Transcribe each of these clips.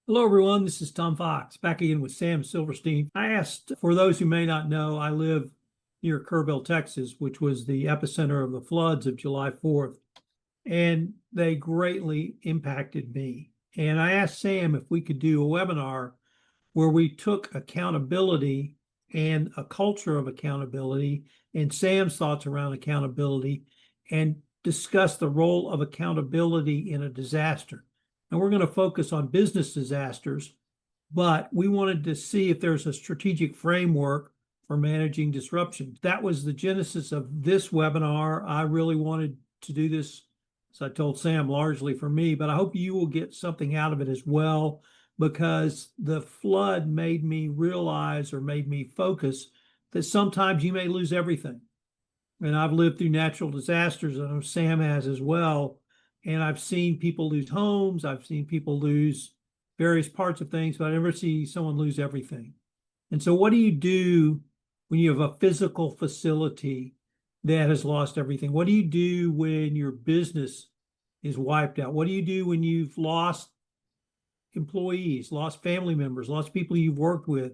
Hello, everyone. This is Tom Fox back again with Sam Silverstein. I asked, for those who may not know, I live near Kerrville, Texas, which was the epicenter of the floods of July 4th, and they greatly impacted me. And I asked Sam if we could do a webinar where we took accountability and a culture of accountability and Sam's thoughts around accountability and discuss the role of accountability in a disaster. And we're going to focus on business disasters, but we wanted to see if there's a strategic framework for managing disruption. That was the genesis of this webinar. I really wanted to do this, as I told Sam, largely for me, but I hope you will get something out of it as well, because the flood made me realize, or made me focus, that sometimes you may lose everything. And I've lived through natural disasters, and I know Sam has as well. And I've seen people lose homes. I've seen people lose various parts of things, but I never see someone lose everything. And so what do you do when you have a physical facility that has lost everything? What do you do when your business is wiped out? What do you do when you've lost employees, lost family members, lost people you've worked with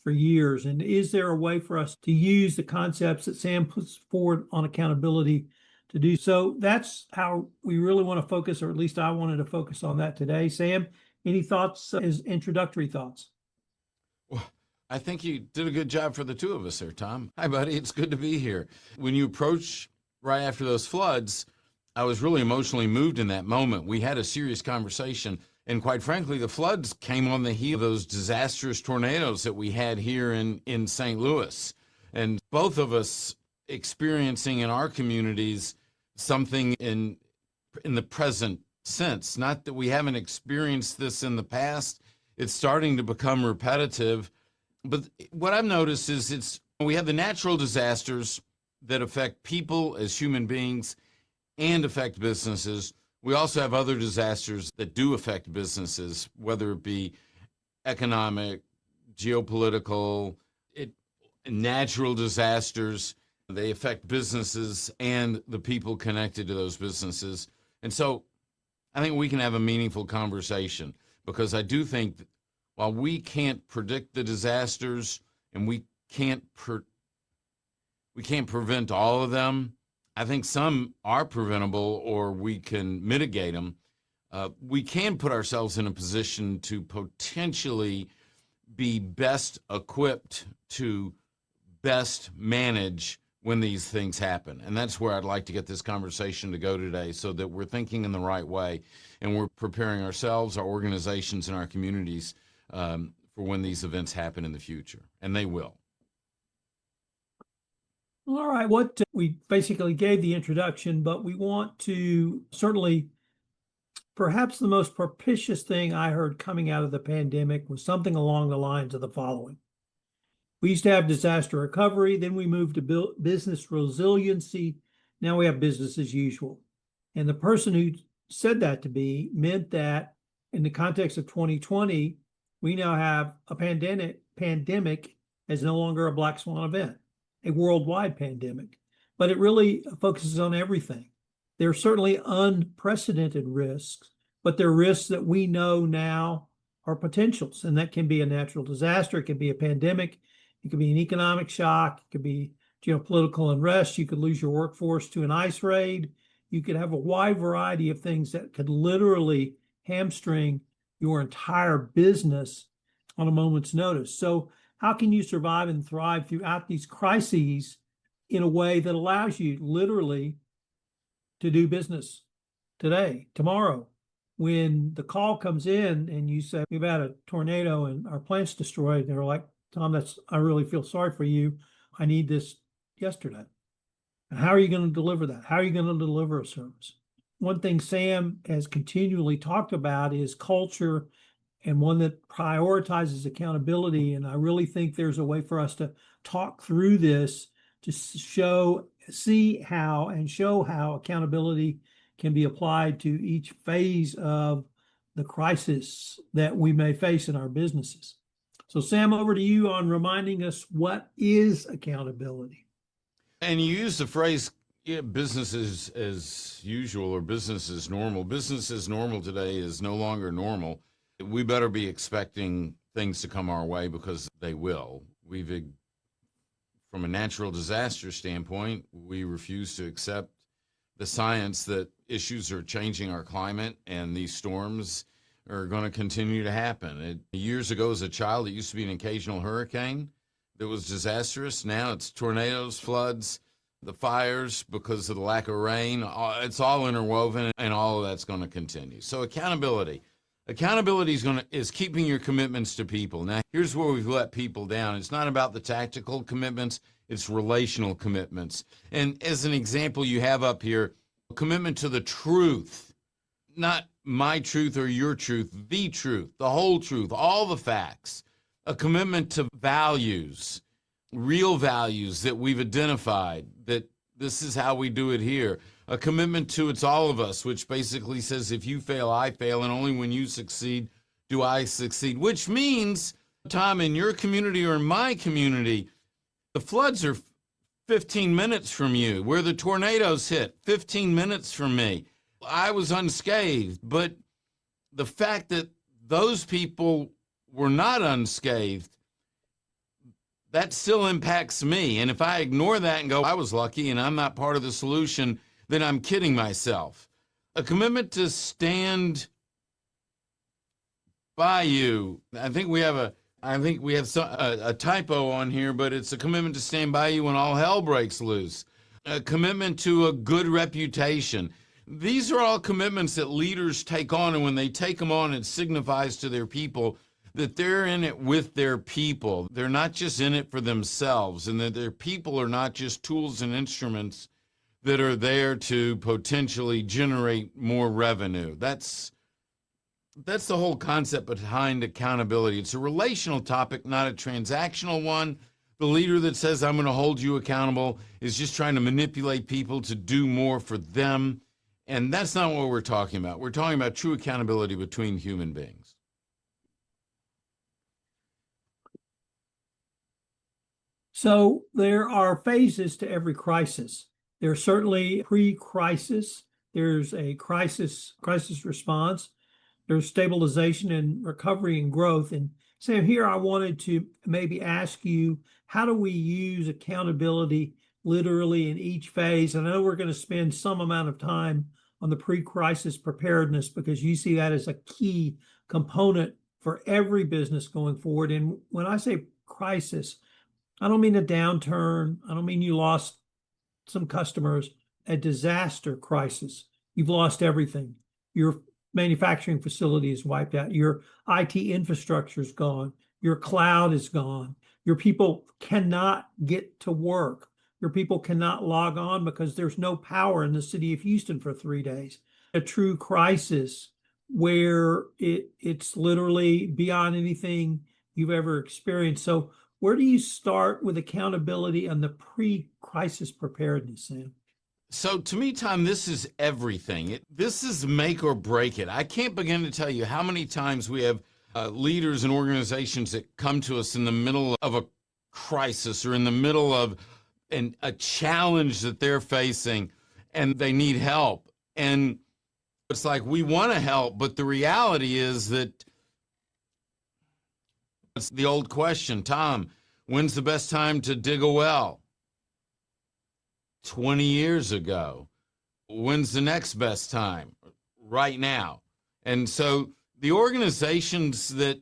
for years? And is there a way for us to use the concepts that Sam puts forward on accountability to do so? That's how we really want to focus, or at least I wanted to focus on that today. Sam, any thoughts as introductory thoughts? Well, I think you did a good job for the two of us there, Tom. Hi, buddy. It's good to be here. When you approach right after those floods, I was really emotionally moved in that moment. We had a serious conversation. And quite frankly, the floods came on the heel of those disastrous tornadoes that we had here in St. Louis. And both of us experiencing in our communities something in the present sense. Not that we haven't experienced this in the past. It's starting to become repetitive. But what I've noticed is we have the natural disasters that affect people as human beings and affect businesses. We also have other disasters that do affect businesses, whether it be economic, geopolitical, natural disasters. They affect businesses and the people connected to those businesses. And so I think we can have a meaningful conversation, because I do think that while we can't predict the disasters and we can't prevent all of them, I think some are preventable or we can mitigate them. We can put ourselves in a position to potentially be best equipped to best manage when these things happen. And that's where I'd like to get this conversation to go today, so that we're thinking in the right way and we're preparing ourselves, our organizations, and our communities for when these events happen in the future. And they will. All right, what we basically gave the introduction, but we want to certainly, perhaps the most propitious thing I heard coming out of the pandemic was something along the lines of the following. We used to have disaster recovery, then we moved to business resiliency. Now we have business as usual. And the person who said that to me meant that in the context of 2020, we now have a pandemic as no longer a black swan event, a worldwide pandemic, but it really focuses on everything. There are certainly unprecedented risks, but they're risks that we know now are potentials, and that can be a natural disaster, it can be a pandemic, it could be an economic shock, it could be geopolitical unrest, you could lose your workforce to an ICE raid, you could have a wide variety of things that could literally hamstring your entire business on a moment's notice. So how can you survive and thrive throughout these crises in a way that allows you literally to do business today, tomorrow? When the call comes in and you say, we've had a tornado and our plant's destroyed, they're like, Tom, I really feel sorry for you. I need this yesterday. And how are you going to deliver that? How are you going to deliver a service? One thing Sam has continually talked about is culture, and one that prioritizes accountability. And I really think there's a way for us to talk through this to see how accountability can be applied to each phase of the crisis that we may face in our businesses. So Sam, over to you on reminding us what is accountability. And you use the phrase, business as usual or business as normal. Business as normal today is no longer normal. we better be expecting things to come our way because they will. From a natural disaster standpoint, we refuse to accept the science that issues are changing our climate and these storms are going to continue to happen. Years ago, as a child, it used to be an occasional hurricane that was disastrous. Now it's tornadoes, floods, the fires because of the lack of rain. It's all interwoven, and all of that's going to continue. So accountability. Accountability is keeping your commitments to people. Now, here's where we've let people down. It's not about the tactical commitments, it's relational commitments. And as an example, you have up here, a commitment to the truth, not my truth or your truth, the truth, the whole truth, all the facts. A commitment to values, real values that we've identified, that this is how we do it here. A commitment to it's all of us, which basically says if you fail, I fail, and only when you succeed do I succeed, which means, Tom, in your community or in my community, the floods are 15 minutes from you. Where the tornadoes hit, 15 minutes from me. I was unscathed, but the fact that those people were not unscathed, that still impacts me. And if I ignore that and go, I was lucky and I'm not part of the solution, then I'm kidding myself. A commitment to stand by you. I think we have a typo on here, but it's a commitment to stand by you when all hell breaks loose. A commitment to a good reputation. These are all commitments that leaders take on, and when they take them on, it signifies to their people that they're in it with their people. They're not just in it for themselves, and that their people are not just tools and instruments that are there to potentially generate more revenue. That's the whole concept behind accountability. It's a relational topic, not a transactional one. The leader that says, I'm going to hold you accountable, is just trying to manipulate people to do more for them. And that's not what we're talking about. We're talking about true accountability between human beings. So there are phases to every crisis. There's certainly pre-crisis. There's a crisis response. There's stabilization and recovery and growth. And Sam, here I wanted to maybe ask you, how do we use accountability literally in each phase? And I know we're going to spend some amount of time on the pre-crisis preparedness because you see that as a key component for every business going forward. And when I say crisis, I don't mean a downturn. I don't mean you lost some customers. A disaster crisis. You've lost everything. Your manufacturing facility is wiped out. Your IT infrastructure is gone. Your cloud is gone. Your people cannot get to work. Your people cannot log on because there's no power in the city of Houston for 3 days. A true crisis where it's literally beyond anything you've ever experienced. So where do you start with accountability on the pre-crisis preparedness, Sam? So to me, Tom, this is everything. This is make or break it. I can't begin to tell you how many times we have leaders and organizations that come to us in the middle of a crisis or in the middle of a challenge that they're facing and they need help. And it's like, we want to help, but the reality is that it's the old question, Tom, when's the best time to dig a well? 20 years ago. When's the next best time? Right now. And so the organizations that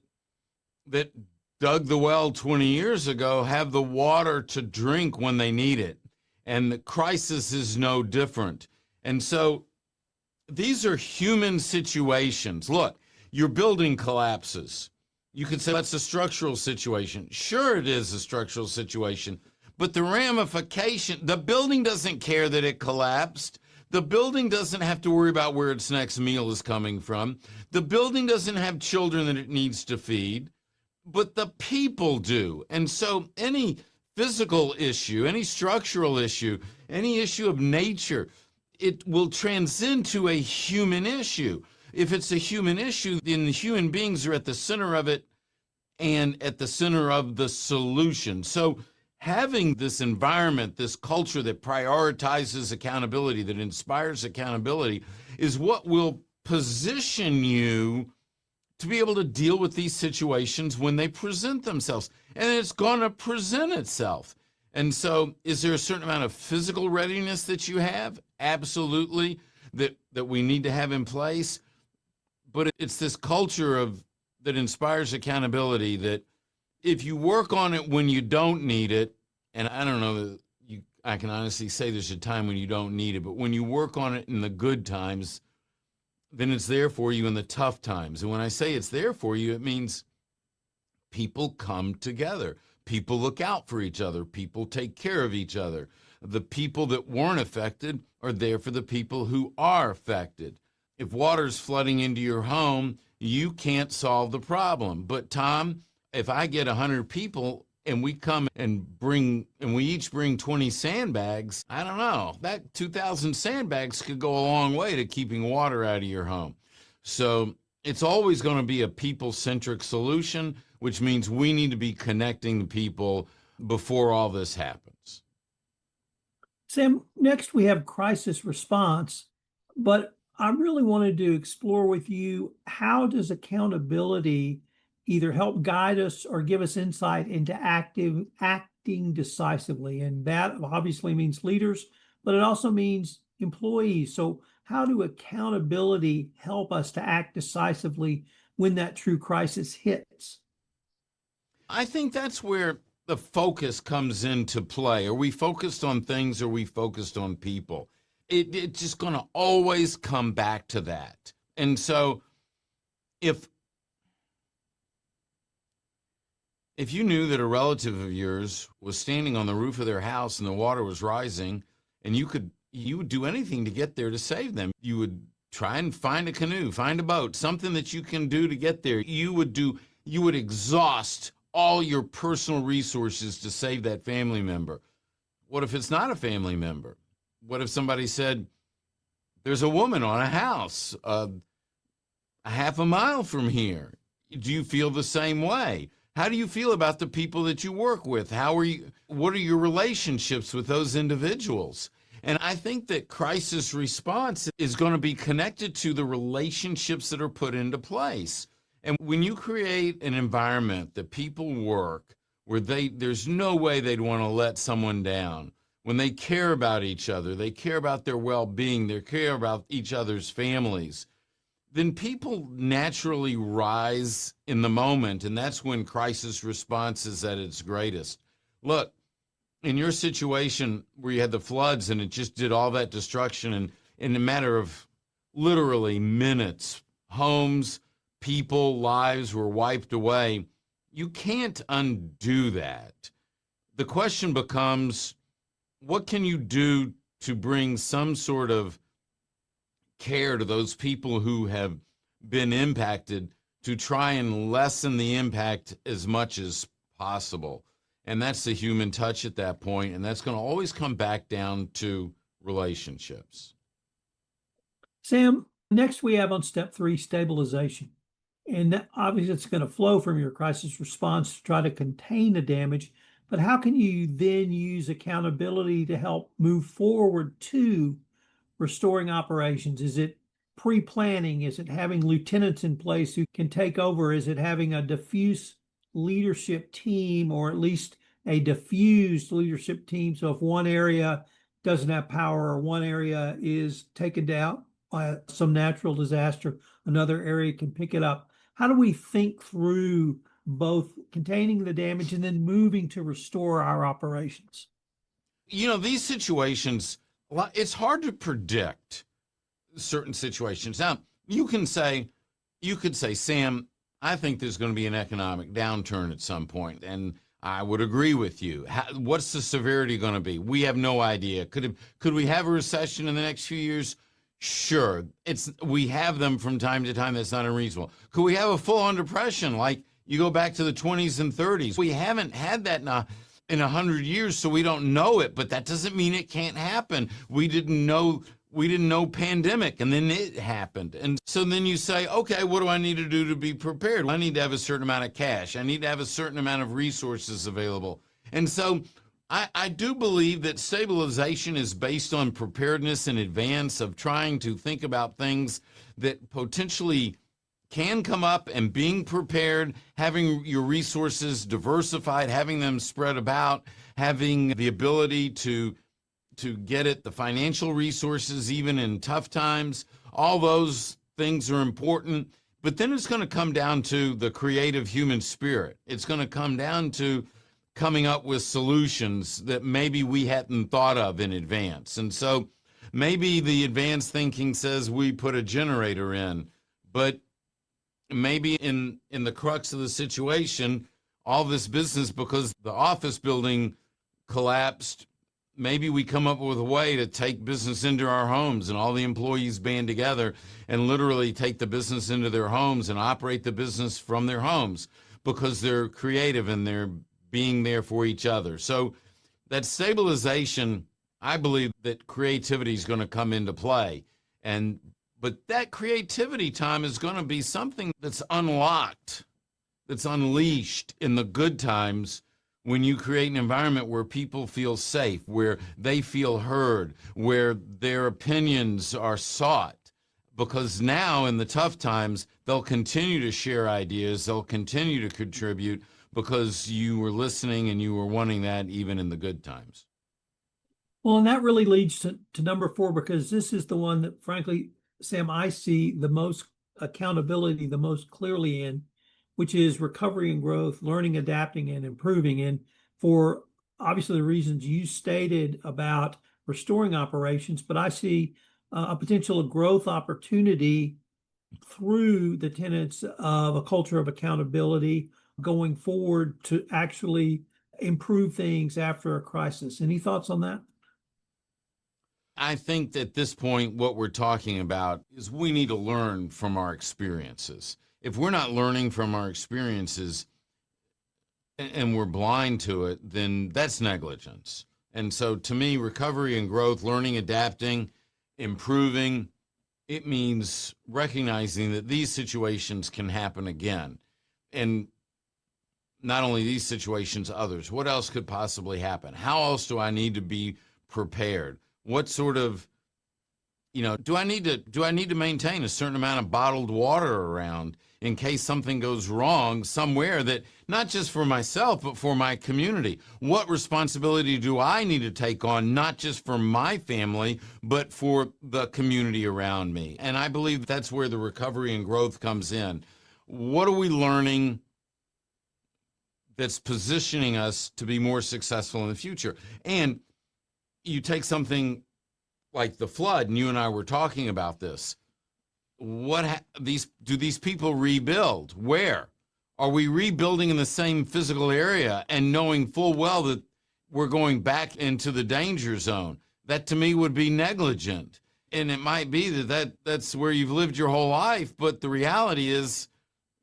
dug the well 20 years ago have the water to drink when they need it. And the crisis is no different. And so these are human situations. Look, your building collapses. You could say that's a structural situation. Sure, it is a structural situation. But the ramification, the building doesn't care that it collapsed. The building doesn't have to worry about where its next meal is coming from. The building doesn't have children that it needs to feed, but the people do. And so any physical issue, any structural issue, any issue of nature, it will transcend to a human issue. If it's a human issue, then the human beings are at the center of it and at the center of the solution. So having this environment, this culture that prioritizes accountability, that inspires accountability, is what will position you to be able to deal with these situations when they present themselves. And it's going to present itself. And so is there a certain amount of physical readiness that you have? Absolutely, that we need to have in place. But it's this culture that inspires accountability, that if you work on it when you don't need it, and I don't know, I can honestly say there's a time when you don't need it, but when you work on it in the good times, then it's there for you in the tough times. And when I say it's there for you, it means people come together. People look out for each other. People take care of each other. The people that weren't affected are there for the people who are affected. If water's flooding into your home, you can't solve the problem. But Tom, if I get 100 people and we come and we each bring 20 sandbags, I don't know, that 2,000 sandbags could go a long way to keeping water out of your home. So it's always going to be a people-centric solution, which means we need to be connecting the people before all this happens. Sam, next we have crisis response, but I really wanted to explore with you, how does accountability either help guide us or give us insight into acting decisively? And that obviously means leaders, but it also means employees. So how do accountability help us to act decisively when that true crisis hits? I think that's where the focus comes into play. Are we focused on things? Or are we focused on people? It's just going to always come back to that. And so if you knew that a relative of yours was standing on the roof of their house and the water was rising, and you would do anything to get there to save them. You would try and find a canoe, find a boat, something that you can do to get there. You would exhaust all your personal resources to save that family member. What if it's not a family member? What if somebody said, there's a woman on a house a half a mile from here? Do you feel the same way? How do you feel about the people that you work with? What are your relationships with those individuals? And I think that crisis response is going to be connected to the relationships that are put into place. And when you create an environment that people work where there's no way they'd want to let someone down, when they care about each other, they care about their well-being, they care about each other's families, then people naturally rise in the moment, and that's when crisis response is at its greatest. Look, in your situation where you had the floods and it just did all that destruction, and in a matter of literally minutes, homes, people, lives were wiped away, you can't undo that. The question becomes, what can you do to bring some sort of care to those people who have been impacted, to try and lessen the impact as much as possible? And that's the human touch at that point, and that's going to always come back down to relationships. Sam, next we have on step 3, stabilization. And that, obviously it's going to flow from your crisis response to try to contain the damage, but how can you then use accountability to help move forward to restoring operations? Is it pre-planning? Is it having lieutenants in place who can take over? Is it having a diffuse leadership team, or at least a diffused leadership team? So if one area doesn't have power, or one area is taken down by some natural disaster, another area can pick it up. How do we think through both containing the damage and then moving to restore our operations? You know, these situations, it's hard to predict certain situations. Now, you could say, Sam, I think there's going to be an economic downturn at some point, and I would agree with you. What's the severity going to be? We have no idea. Could we have a recession in the next few years? Sure. We have them from time to time. That's not unreasonable. Could we have a full-on depression like you go back to the 20s and 30s? We haven't had that in 100 years, so we don't know it, but that doesn't mean it can't happen. We didn't know pandemic, and then it happened. And so then you say, okay, what do I need to do to be prepared? I need to have a certain amount of cash. I need to have a certain amount of resources available. And so I do believe that stabilization is based on preparedness in advance, of trying to think about things that potentially can come up, and being prepared, having your resources diversified, having them spread about, having the ability to get at the financial resources even in tough times, all those things are important. But then it's going to come down to the creative human spirit. It's going to come down to coming up with solutions that maybe we hadn't thought of in advance. And so maybe the advanced thinking says we put a generator in, but maybe in the crux of the situation, all this business, because the office building collapsed, maybe we come up with a way to take business into our homes, and all the employees band together and literally take the business into their homes and operate the business from their homes because they're creative and they're being there for each other. So that stabilization, I believe that creativity is going to come into play. But that creativity time is going to be something that's unlocked, that's unleashed in the good times when you create an environment where people feel safe, where they feel heard, where their opinions are sought. Because now in the tough times, they'll continue to share ideas, they'll continue to contribute because you were listening and you were wanting that even in the good times. Well, and that really leads to number 4, because this is the one that, frankly, Sam, I see the most accountability the most clearly in, which is recovery and growth, learning, adapting, and improving. And for obviously the reasons you stated about restoring operations, but I see a potential growth opportunity through the tenets of a culture of accountability going forward to actually improve things after a crisis. Any thoughts on that? I think at this point, what we're talking about is we need to learn from our experiences. If we're not learning from our experiences and we're blind to it, then that's negligence. And so to me, recovery and growth, learning, adapting, improving, it means recognizing that these situations can happen again. And not only these situations, others. What else could possibly happen? How else do I need to be prepared? What sort of, do I need to maintain a certain amount of bottled water around in case something goes wrong somewhere, that not just for myself, but for my community? What responsibility do I need to take on, not just for my family, but for the community around me? And I believe that's where the recovery and growth comes in. What are we learning that's positioning us to be more successful in the future? And you take something like the flood, and you and I were talking about this. Do these people rebuild? Where? Are we rebuilding in the same physical area and knowing full well that we're going back into the danger zone? That to me would be negligent. And it might be that's where you've lived your whole life, but the reality is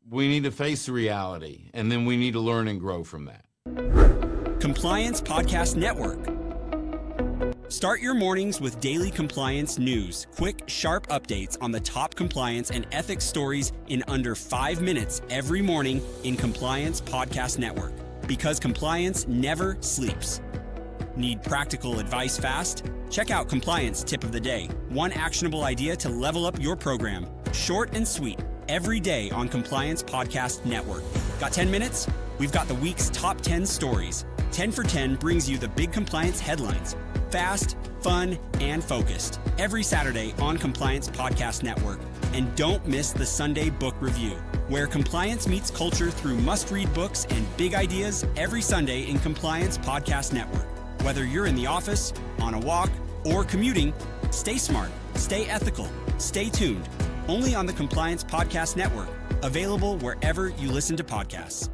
we need to face the reality, and then we need to learn and grow from that. Compliance Podcast Network. Start your mornings with daily compliance news, quick, sharp updates on the top compliance and ethics stories in under 5 minutes every morning in Compliance Podcast Network. Because compliance never sleeps. Need practical advice fast? Check out Compliance Tip of the Day. One actionable idea to level up your program. Short and sweet. Every day on Compliance Podcast Network. Got 10 minutes? We've got the week's top 10 stories. 10 for 10 brings you the big compliance headlines. Fast, fun, and focused. Every Saturday on Compliance Podcast Network. And don't miss the Sunday Book Review, where compliance meets culture through must-read books and big ideas every Sunday in Compliance Podcast Network. Whether you're in the office, on a walk, or commuting, stay smart, stay ethical, stay tuned. Only on the Compliance Podcast Network. Available wherever you listen to podcasts.